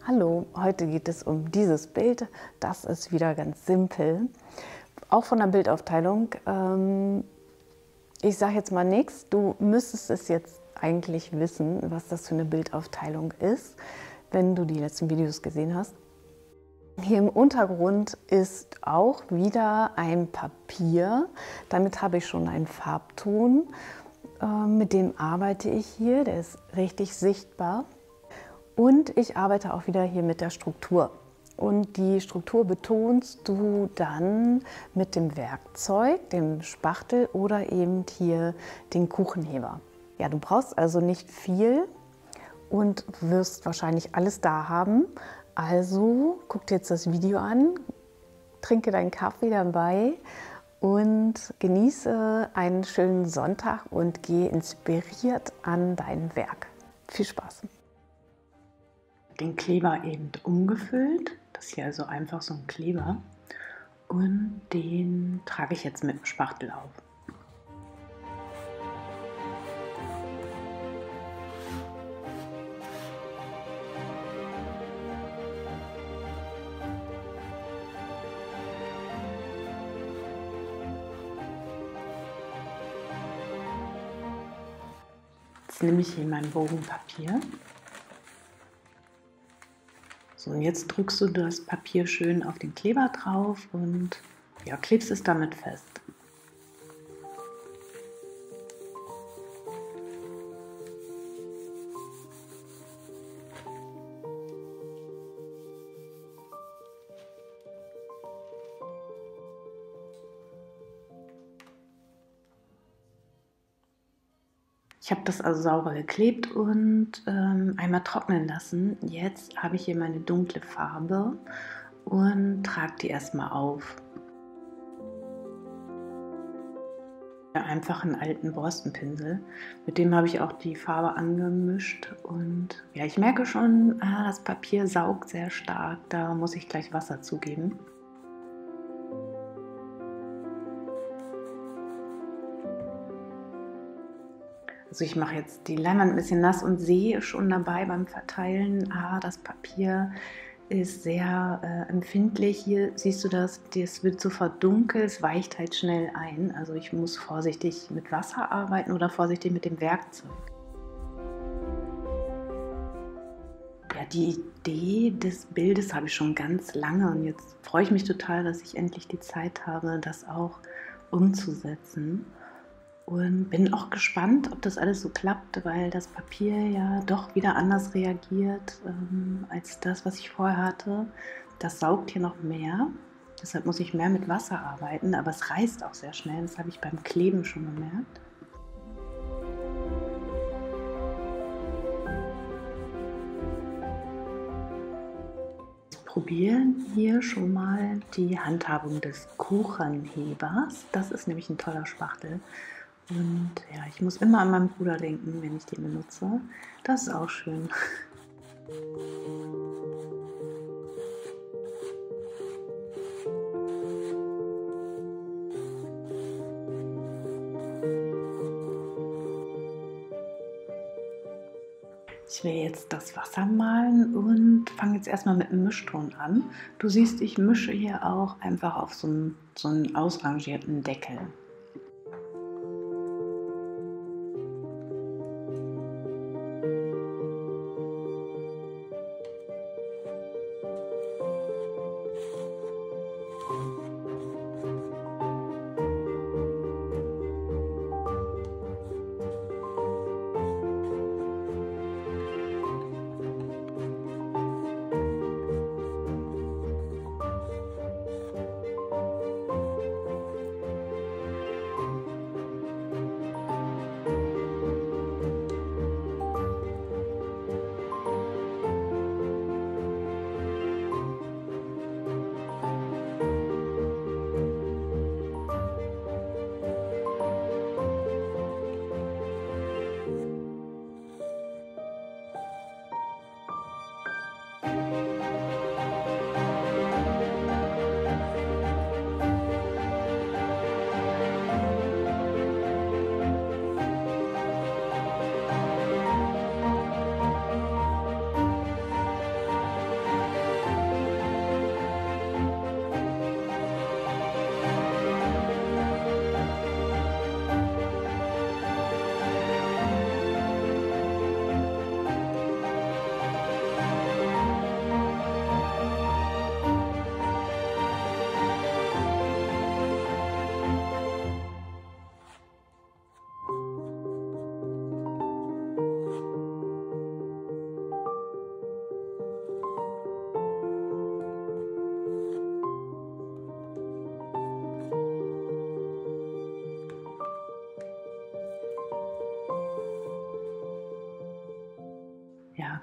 Hallo, heute geht es um dieses Bild. Das ist wieder ganz simpel. Auch von der Bildaufteilung. Ich sage jetzt mal nichts. Du müsstest es jetzt eigentlich wissen, was das für eine Bildaufteilung ist, wenn du die letzten Videos gesehen hast. Hier im Untergrund ist auch wieder ein Papier. Damit habe ich schon einen Farbton. Mit dem arbeite ich hier. Der ist richtig sichtbar. Und ich arbeite auch wieder hier mit der Struktur. Und die Struktur betonst du dann mit dem Werkzeug, dem Spachtel oder eben hier den Kuchenheber. Ja, du brauchst also nicht viel und wirst wahrscheinlich alles da haben. Also guck dir jetzt das Video an, trinke deinen Kaffee dabei und genieße einen schönen Sonntag und geh inspiriert an dein Werk. Viel Spaß! Den Kleber eben umgefüllt. Das ist hier also einfach so ein Kleber. Und den trage ich jetzt mit dem Spachtel auf. Jetzt nehme ich hier mein Bogenpapier. So, und jetzt drückst du das Papier schön auf den Kleber drauf und ja, klebst es damit fest. Ich habe das also sauber geklebt und einmal trocknen lassen. Jetzt habe ich hier meine dunkle Farbe und trage die erstmal auf. Einfach einen alten Borstenpinsel. Mit dem habe ich auch die Farbe angemischt und ja, ich merke schon, das Papier saugt sehr stark. Da muss ich gleich Wasser zugeben. Also ich mache jetzt die Leinwand ein bisschen nass und sehe schon dabei beim Verteilen, das Papier ist sehr empfindlich. Hier siehst du das wird sofort dunkel, es weicht halt schnell ein. Also ich muss vorsichtig mit Wasser arbeiten oder vorsichtig mit dem Werkzeug. Ja, die Idee des Bildes habe ich schon ganz lange und jetzt freue ich mich total, dass ich endlich die Zeit habe, das auch umzusetzen. Und bin auch gespannt, ob das alles so klappt, weil das Papier ja doch wieder anders reagiert als das, was ich vorher hatte. Das saugt hier noch mehr, deshalb muss ich mehr mit Wasser arbeiten, aber es reißt auch sehr schnell, das habe ich beim Kleben schon gemerkt. Probieren hier schon mal die Handhabung des Kuchenhebers. Das ist nämlich ein toller Spachtel. Und ja, ich muss immer an meinen Bruder denken, wenn ich den benutze. Das ist auch schön. Ich will jetzt das Wasser malen und fange jetzt erstmal mit einem Mischton an. Du siehst, ich mische hier auch einfach auf so einen ausrangierten Deckel.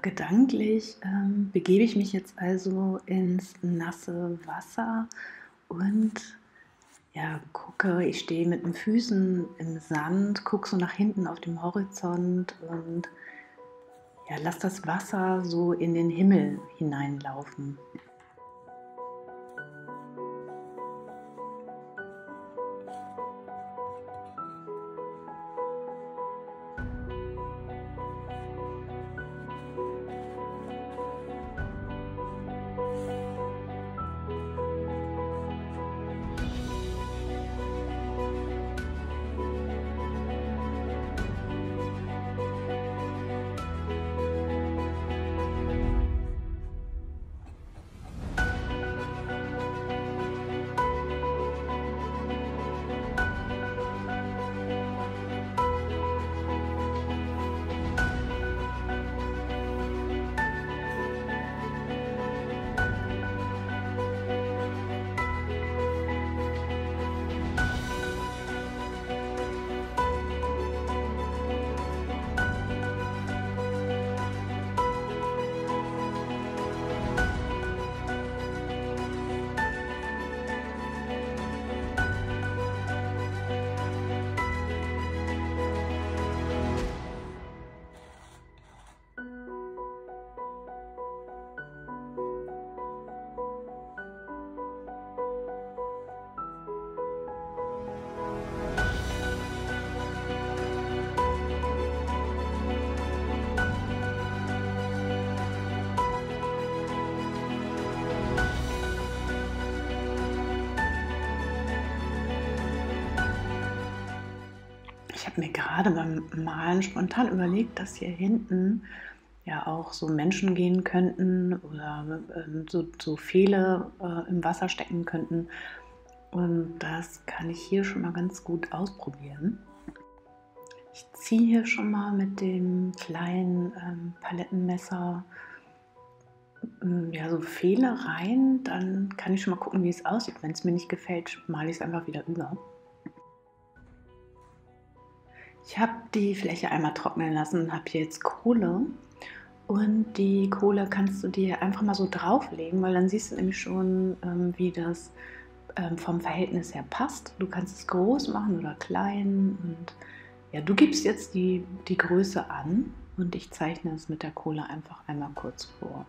gedanklich begebe ich mich jetzt also ins nasse Wasser und ja, gucke, ich stehe mit den Füßen im Sand, gucke so nach hinten auf dem Horizont und ja, lass das Wasser so in den Himmel hineinlaufen. Ich habe mir gerade beim Malen spontan überlegt, dass hier hinten ja auch so Menschen gehen könnten oder so Pfähle im Wasser stecken könnten. Und das kann ich hier schon mal ganz gut ausprobieren. Ich ziehe hier schon mal mit dem kleinen Palettenmesser ja, so Pfähle rein. Dann kann ich schon mal gucken, wie es aussieht. Wenn es mir nicht gefällt, male ich es einfach wieder über. Ich habe die Fläche einmal trocknen lassen und habe hier jetzt Kohle. Und die Kohle kannst du dir einfach mal so drauflegen, weil dann siehst du nämlich schon, wie das vom Verhältnis her passt. Du kannst es groß machen oder klein. Und ja, du gibst jetzt die Größe an und ich zeichne es mit der Kohle einfach einmal kurz vor.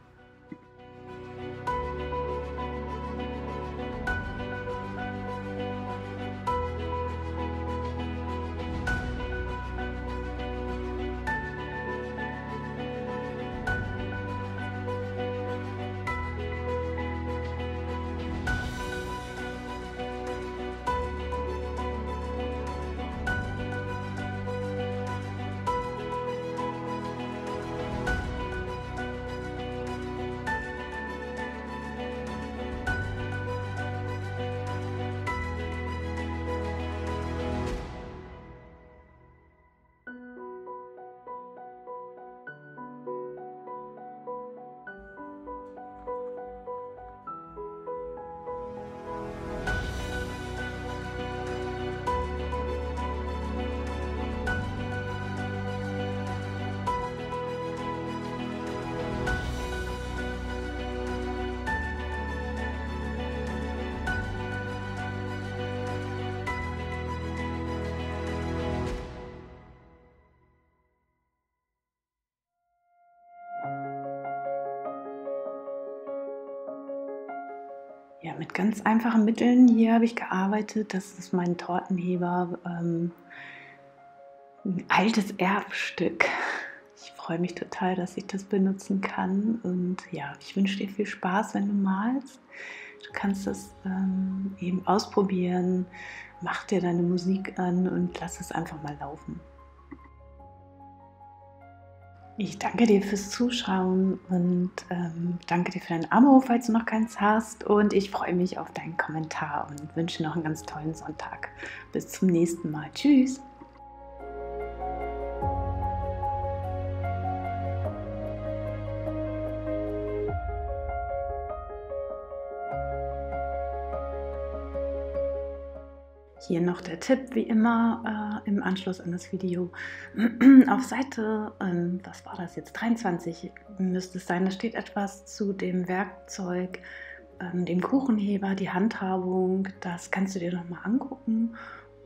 Ja, mit ganz einfachen Mitteln hier habe ich gearbeitet. Das ist mein Tortenheber, ein altes Erbstück. Ich freue mich total, dass ich das benutzen kann. Und ja, ich wünsche dir viel Spaß, wenn du malst. Du kannst das eben ausprobieren. Mach dir deine Musik an und lass es einfach mal laufen. Ich danke dir fürs Zuschauen und danke dir für dein Abo, falls du noch keins hast. Und ich freue mich auf deinen Kommentar und wünsche noch einen ganz tollen Sonntag. Bis zum nächsten Mal. Tschüss. Hier noch der Tipp, wie immer, im Anschluss an das Video. Auf Seite, was war das jetzt, 23 müsste es sein, da steht etwas zu dem Werkzeug, dem Kuchenheber, die Handhabung. Das kannst du dir nochmal angucken.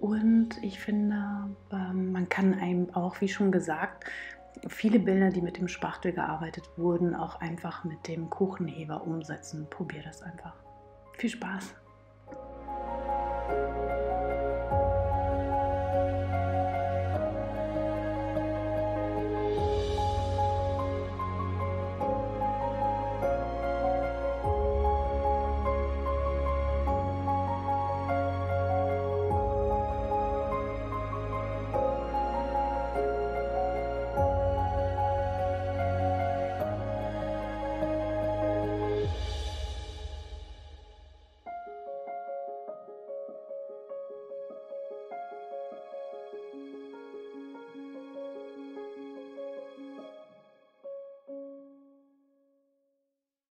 Und ich finde, man kann einem auch, wie schon gesagt, viele Bilder, die mit dem Spachtel gearbeitet wurden, auch einfach mit dem Kuchenheber umsetzen. Probier das einfach. Viel Spaß!